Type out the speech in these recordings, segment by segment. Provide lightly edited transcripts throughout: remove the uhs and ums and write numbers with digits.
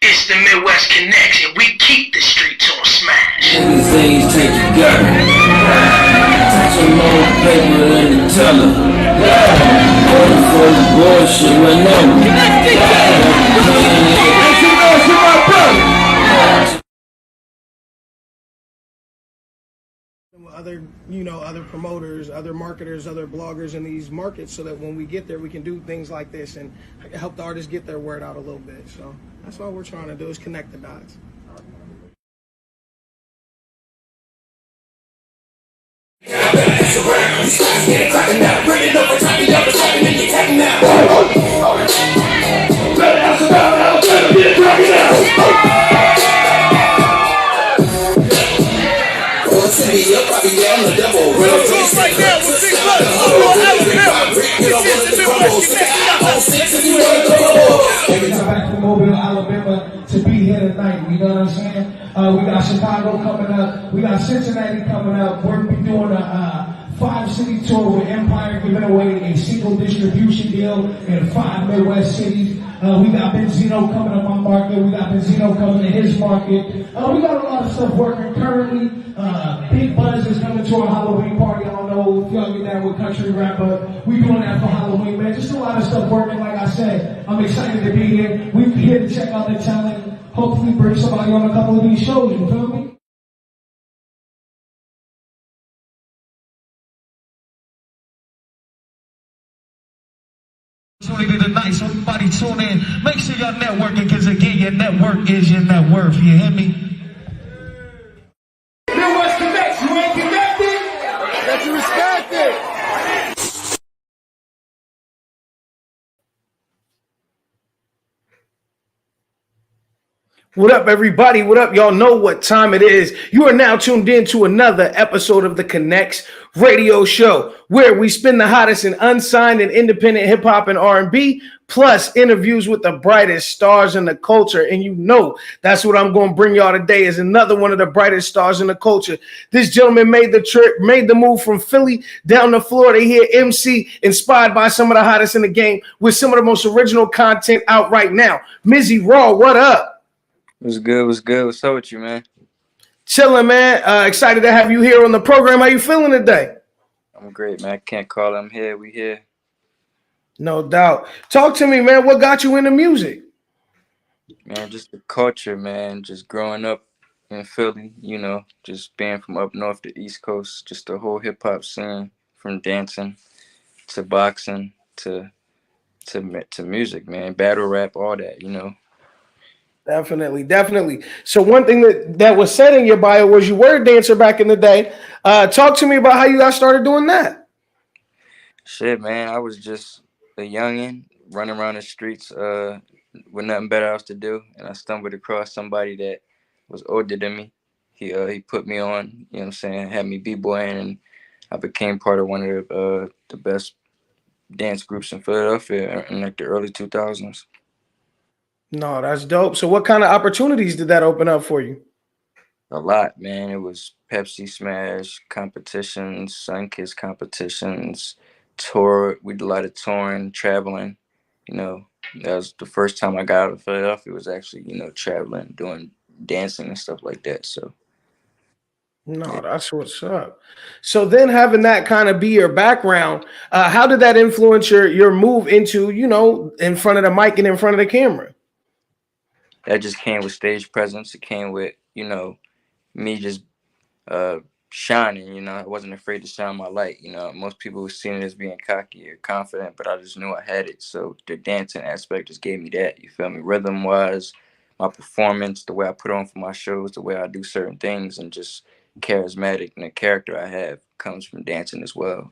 It's the Midwest Connectz, and we keep the streets on smash. Everything take your gut. Take some more paper than the teller. Going for the bullshit whenever. Other promoters, other marketers, other bloggers in these markets, so that when we get there, we can do things like this and help the artists get their word out a little bit. So that's all we're trying to do, is connect the dots. Mobile, Alabama, to be here tonight. You know what I'm saying? We got Chicago coming up. We got Cincinnati coming up. We're be doing a 5-city tour with Empire, giving away a single distribution deal in 5 Midwest cities. We got Benzino coming up on market. We got Benzino coming to his market. We got a lot of stuff working currently. Big Buzz is coming to our Halloween party. I don't know if y'all get that with country rap, but we doing that for Halloween, man. Just a lot of stuff working. Like I said, I'm excited to be here. We're here to check out the talent. Hopefully bring somebody on a couple of these shows. You feel me? Tonight, so everybody tune in. Make sure y'all networking, because again, your network is your net worth. You hear me? Midwest Connectz, you ain't connected? That you respect it. What up, everybody? What up? Y'all know what time it is. You are now tuned in to another episode of the Connectz radio show, where we spin the hottest and unsigned and independent hip hop and R&B, plus interviews with the brightest stars in the culture. And you know that's what I'm going to bring y'all today, is another one of the brightest stars in the culture. This gentleman made the trip, made the move from Philly down to Florida here, MC, inspired by some of the hottest in the game, with some of the most original content out right now. Mizzy Raw, what up? What's good? What's good? What's up with you, man? Chilling, man. Excited to have you here on the program. How you feeling today? I'm great, man. I can't call. I'm here. We here. No doubt. Talk to me, man. What got you into music? Man, just the culture, man. Just growing up in Philly, just being from up north to East Coast, just the whole hip hop scene, from dancing to boxing to music, man. Battle rap, all that. Definitely. So one thing that was said in your bio was you were a dancer back in the day. Talk to me about how you got started doing that. Shit, man. I was just a youngin' running around the streets with nothing better else to do, and I stumbled across somebody that was older than me. He put me on, you know what I'm saying, had me b-boying, and I became part of one of the best dance groups in Philadelphia in like the early 2000s. No, that's dope. So what kind of opportunities did that open up for you? A lot, man. It was Pepsi Smash competitions, Sunkiss competitions, tour. We did a lot of touring, traveling. That was the first time I got out of Philadelphia, was actually, traveling, doing dancing and stuff like that. So no, that's what's up. So then, having that kind of be your background, how did that influence your move into, in front of the mic and in front of the camera? that just came with stage presence. It came with, me just shining. I wasn't afraid to shine my light. Most people were seeing it as being cocky or confident, but I just knew I had it. So the dancing aspect just gave me that. You feel me? Rhythm wise, my performance, the way I put on for my shows, the way I do certain things, and just charismatic, and the character I have comes from dancing as well.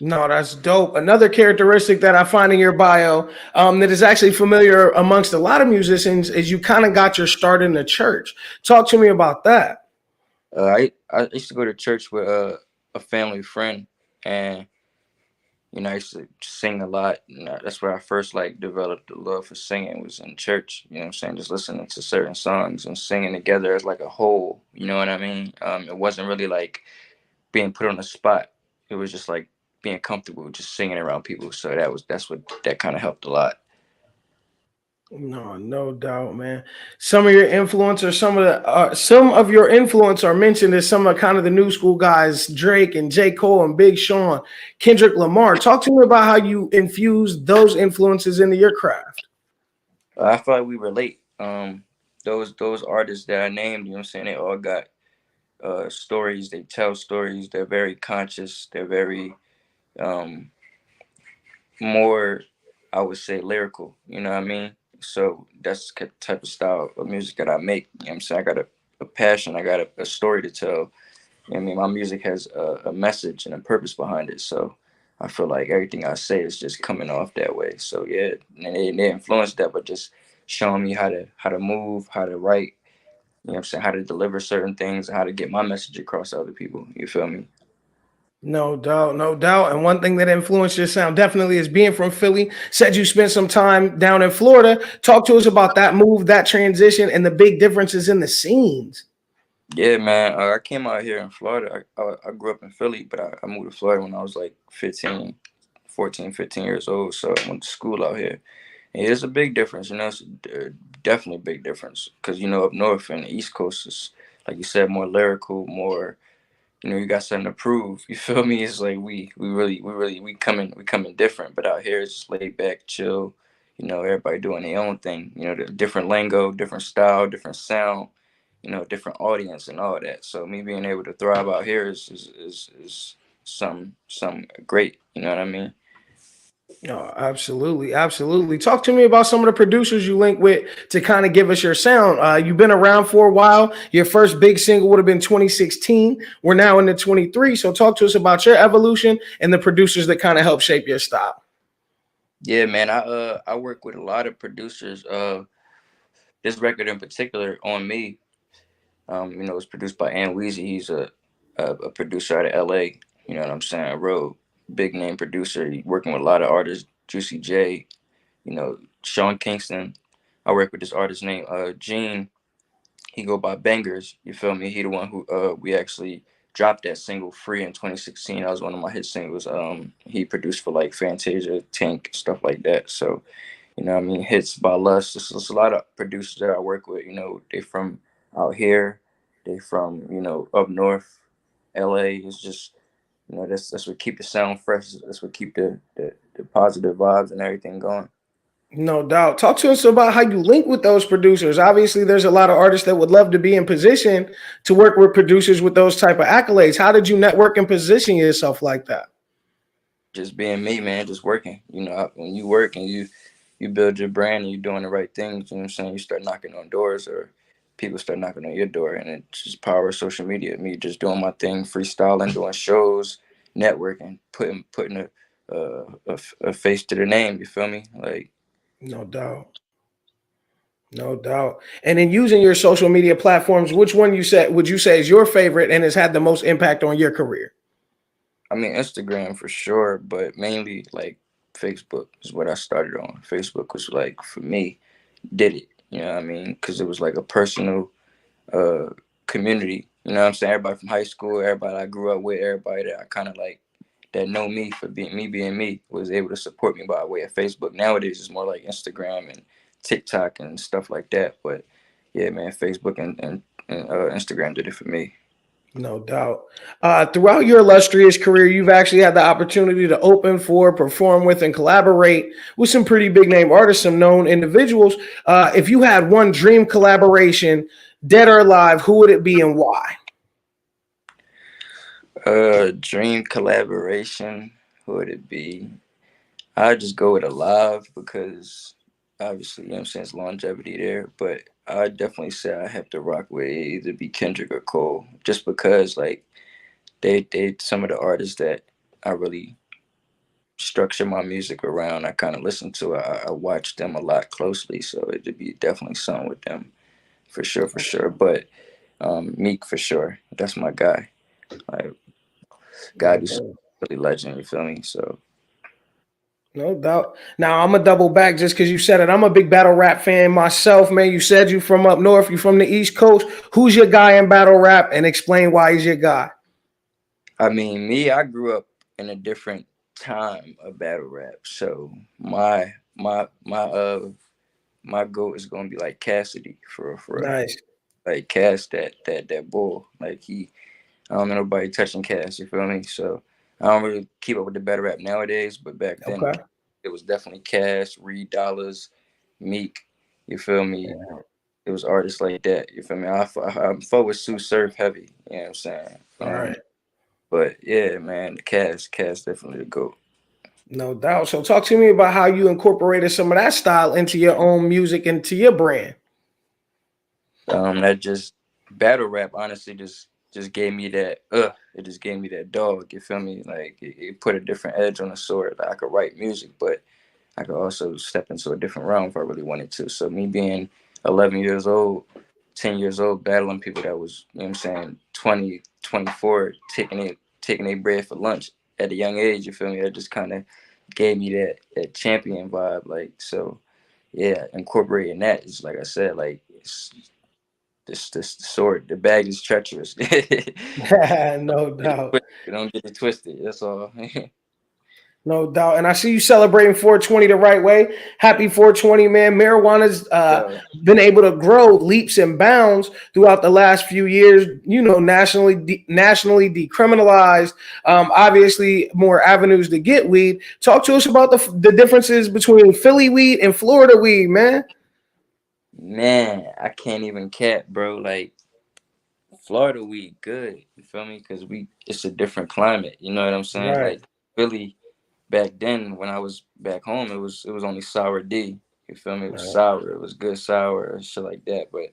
No, that's dope. Another characteristic that I find in your bio that is actually familiar amongst a lot of musicians is you kind of got your start in the church. Talk to me about that. I used to go to church with a family friend, and I used to sing a lot. And that's where I first developed the love for singing, was in church. You know what I'm saying? Just listening to certain songs and singing together as like a whole. You know what I mean? It wasn't really like being put on the spot. It was just like being comfortable just singing around people. So that kind of helped a lot. No doubt, man. Some of your influencers, some of your influence are mentioned as some of kind of the new school guys, Drake and J. Cole and Big Sean, Kendrick Lamar. Talk to me about how you infuse those influences into your craft. I feel like we relate. Those artists that I named, you know what I'm saying, they all got stories. They tell stories. They're very conscious. They're very um more, I would say, lyrical. You know what I mean? So that's the type of style of music that I make. You know what I'm saying? I got a passion. I got a story to tell. You know what I mean? My music has a message and a purpose behind it. So I feel like everything I say is just coming off that way. So yeah, and they influenced that, but just showing me how to move, how to write. You know what I'm saying? How to deliver certain things, how to get my message across to other people. You feel me? No doubt, no doubt. And one thing that influenced your sound definitely is being from Philly. Said you spent some time down in Florida. Talk to us about that move, that transition, and the big differences in the scenes. Yeah, man. I came out here in Florida. I grew up in Philly, but I moved to Florida when I was like 15, 14, 15 years old. So I went to school out here. And it's a big difference, you know, it's definitely a big difference. Because, you know, up north and the East Coast is, like you said, more lyrical, more, you know, you got something to prove. You feel me? It's like we coming different. But out here it's just laid back, chill. You know, everybody doing their own thing. You know, the different lingo, different style, different sound. You know, different audience and all that. So me being able to thrive out here is some great. You know what I mean? Oh, absolutely, absolutely. Talk to me about some of the producers you link with to kind of give us your sound. You've been around for a while. Your first big single would have been 2016. We're now in the 23. So talk to us about your evolution and the producers that kind of help shape your style. Yeah, man. I work with a lot of producers. This record in particular on me, you know, it's produced by Weezy. He's a producer out of LA. You know what I'm saying? A real big name producer. He working with a lot of artists. Juicy J, you know, Sean Kingston. I work with this artist named Gene. He go by Bangers. You feel me? He the one who we actually dropped that single Free in 2016. That was one of my hit singles. He produced for like Fantasia, Tank, stuff like that. So you know what I mean? Hits by Lust. There's a lot of producers that I work with. You know, they from out here. They from, you know, up north. LA is just, you know, that's what keep the sound fresh. That's what keep the positive vibes and everything going. No doubt. Talk to us about how you link with those producers. Obviously, there's a lot of artists that would love to be in position to work with producers with those type of accolades. How did you network and position yourself like that? Just being me, man, just working. You know, when you work and you build your brand and you're doing the right things, you know what I'm saying? You start knocking on doors or people start knocking on your door and it's just power of social media. Me just doing my thing, freestyling, doing shows, networking, putting a face to the name, you feel me? Like No doubt. No doubt. And in using your social media platforms, which one you said would you say is your favorite and has had the most impact on your career? I mean Instagram for sure, but mainly like Facebook is what I started on. Facebook was like for me, did it. You know what I mean? Because it was like a personal uh community. You know what I'm saying? Everybody from high school, everybody I grew up with, everybody that I kind of like that know me for being me was able to support me by way of Facebook. Nowadays it's more like Instagram and TikTok and stuff like that. But yeah, man, Facebook and Instagram did it for me. No doubt. Throughout your illustrious career, you've actually had the opportunity to open for, perform with, and collaborate with some pretty big name artists, some known individuals. If you had one dream collaboration, dead or alive, who would it be and why? Dream collaboration, who would it be? I'd just go with Alive because obviously, you know what I'm saying, it's longevity there. But I definitely say I have to rock with either be Kendrick or Cole, just because like they some of the artists that I really structure my music around. I kind of listen to. I watch them a lot closely, so it'd be definitely something with them for sure, for sure. But Meek for sure, that's my guy. Like God, he's really legend. You feel me? So No doubt. Now I'm gonna double back just because you said it. I'm a big battle rap fan myself, man. You said you from up north, you from the East Coast. Who's your guy in battle rap, and explain why he's your guy? I mean, me, I grew up in a different time of battle rap. So my my goat is gonna be like Cassidy for real. Nice. Like Cass, that bull. Like I don't know nobody touching Cass. You feel me? So I don't really keep up with the battle rap nowadays, but back then Okay. it was definitely Cass, Reed Dollars, Meek. You feel me? It was artists like that. You feel me? I'm forward Sue Surf heavy. You know what I'm saying? All right. But yeah, man, Cass definitely the GOAT. No doubt. So talk to me about how you incorporated some of that style into your own music, into your brand. That just battle rap honestly just gave me that it just gave me that dog. You feel me? Like it put a different edge on the sword. Like I could write music, but I could also step into a different realm if I really wanted to. So me being 11 years old, 10 years old, battling people that was, you know what I'm saying, 20, 24, taking their bread for lunch at a young age, you feel me? That just kind of gave me that champion vibe. Like, so yeah, incorporating that is, like I said, like it's this sword, the bag is treacherous. No doubt. Don't get it twisted. That's all. No doubt. And I see you celebrating 420 the right way. Happy 420, man. Marijuana's Yo, been able to grow leaps and bounds throughout the last few years, you know, nationally decriminalized. Obviously, more avenues to get weed. Talk to us about the differences between Philly weed and Florida weed, man. man, I can't even cap, bro. Like Florida weed good. You feel me? Because it's a different climate. You know what I'm saying? Right. Like Philly back then, when I was back home, it was only sour D. You feel me? It was Right. sour. It was good sour and shit like that. But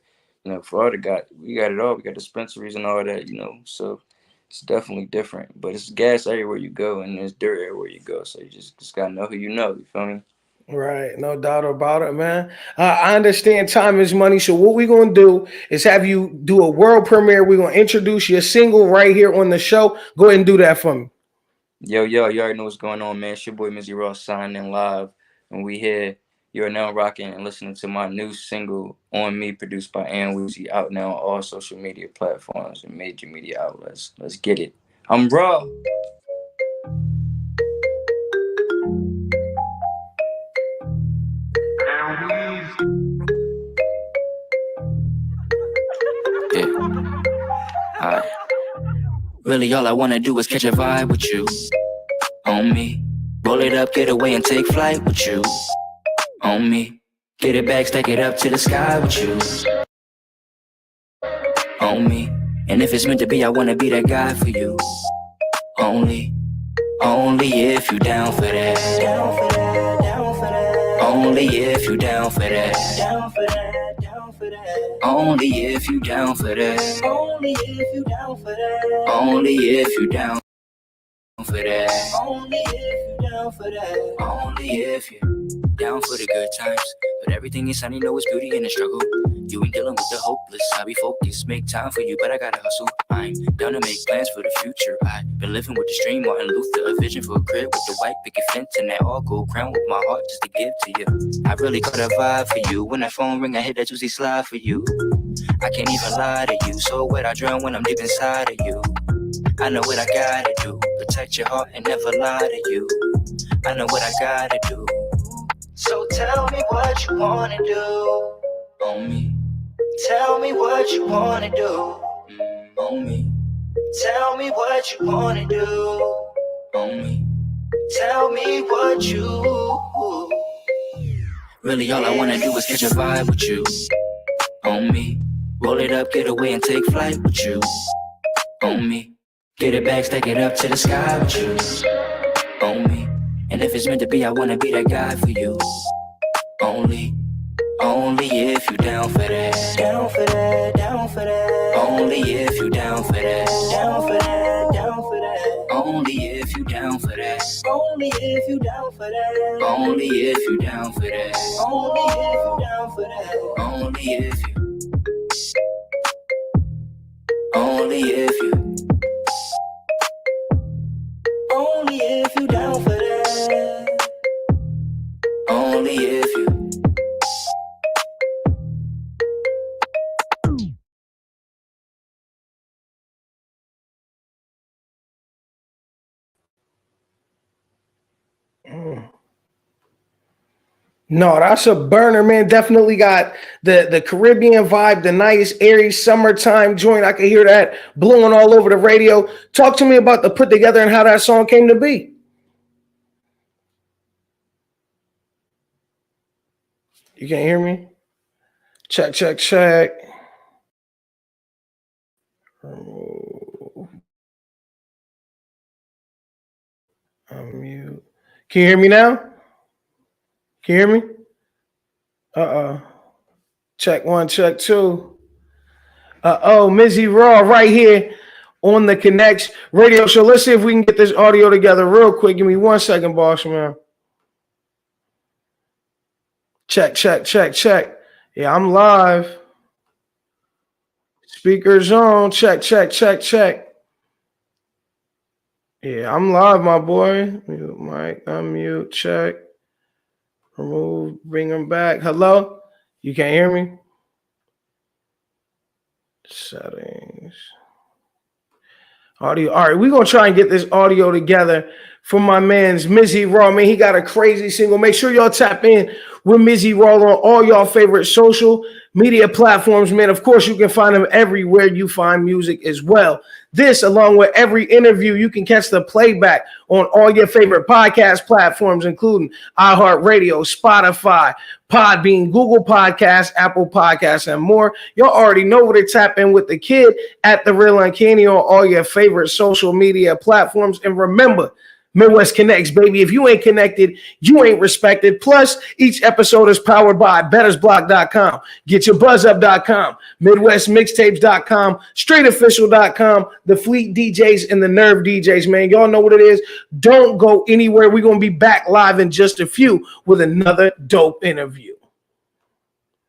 Florida we got it all. We got dispensaries and all that. So it's definitely different. But it's gas everywhere you go, and there's dirt everywhere you go. So you just gotta know who you know. You feel me? Right, no doubt about it, man. I understand time is money, so what we're gonna do is have you do a world premiere. We're gonna introduce your single right here on the show. Go ahead and do that for me. Yo, you already know what's going on, man. It's your boy Mizzy Raw signing live, and we here. You're now rocking and listening to my new single "On Me," produced by Weezy, out now on all social media platforms and major media outlets. Let's get it. I'm raw. Yeah, alright. Really, all I wanna do is catch a vibe with you. On me, roll it up, get away, and take flight with you. On me, get it back, stack it up to the sky with you. On me, and if it's meant to be, I wanna be that guy for you. Only if you down for that. Down for that, down for that. Only if you down for that. Down for that, down for that. Only if you down for that. Only if you down for that. Only if you down for that. Only if you down for that. Only if you down for the good times. But everything inside you know is beauty in the struggle. You ain't dealing with the hopeless. I be focused, make time for you, but I gotta hustle. I'm down to make plans for the future. I've been living with the stream, Martin Luther, a vision for a crib with the white picket fence and that all gold crown with my heart just to give to you. I really caught a vibe for you. When that phone ring, I hit that juicy slide for you. I can't even lie to you. So wet, I drown when I'm deep inside of you. I know what I gotta do. Protect your heart and never lie to you. I know what I gotta do. So tell me what you wanna do. On me. Tell me what you wanna do. On me. Tell me what you wanna do. On me. Tell me what you. Really all I wanna do is catch a vibe with you. On me. Roll it up, get away and take flight with you. On me. Get it back, stack it up to the sky with you. On me. And if it's meant to be, I wanna be that guy for you. Only if you down for that. Down for that, down for that. Only if you down for that. Down for that, down for that. Only if you down for that. Only if you down for that. Only if you down for that. Only if you down for that. Only if you. Only if you. Only if you down for that. Only if you. No, that's a burner, man. Definitely got the Caribbean vibe, the nice, airy summertime joint. I can hear that blowing all over the radio. Talk to me about the put together and how that song came to be. You can't hear me? Check, check, check. Unmute. Can you hear me now? Can you hear me? Check one, check two. Mizzy Raw right here on the Connectz radio show. Let's see if we can get this audio together real quick. Give me 1 second, boss man. Check, check, check, check. Yeah, I'm live. Speakers on. Check, check, check, check. Yeah, I'm live, my boy. Mute mic, unmute, check. Remove, bring them back. Hello? You can't hear me? Settings. Audio. All right, we're going to try and get this audio together for my man's Mizzy Raw. Man, he got a crazy single. Make sure y'all tap in with Mizzy Raw on all y'all favorite social media platforms, man. Of course, you can find him everywhere you find music as well. This, along with every interview, you can catch the playback on all your favorite podcast platforms, including iHeartRadio, Spotify, Podbean, Google Podcasts, Apple Podcasts, and more. Y'all already know where to tap in with the kid at The Real Uncanny on all your favorite social media platforms. And remember, Midwest Connectz, baby. If you ain't connected, you ain't respected. Plus, each episode is powered by bettersblock.com, getyourbuzzup.com, midwestmixtapes.com, straightofficial.com, the Fleet DJs and the Nerve DJs, man. Y'all know what it is. Don't go anywhere. We're going to be back live in just a few with another dope interview.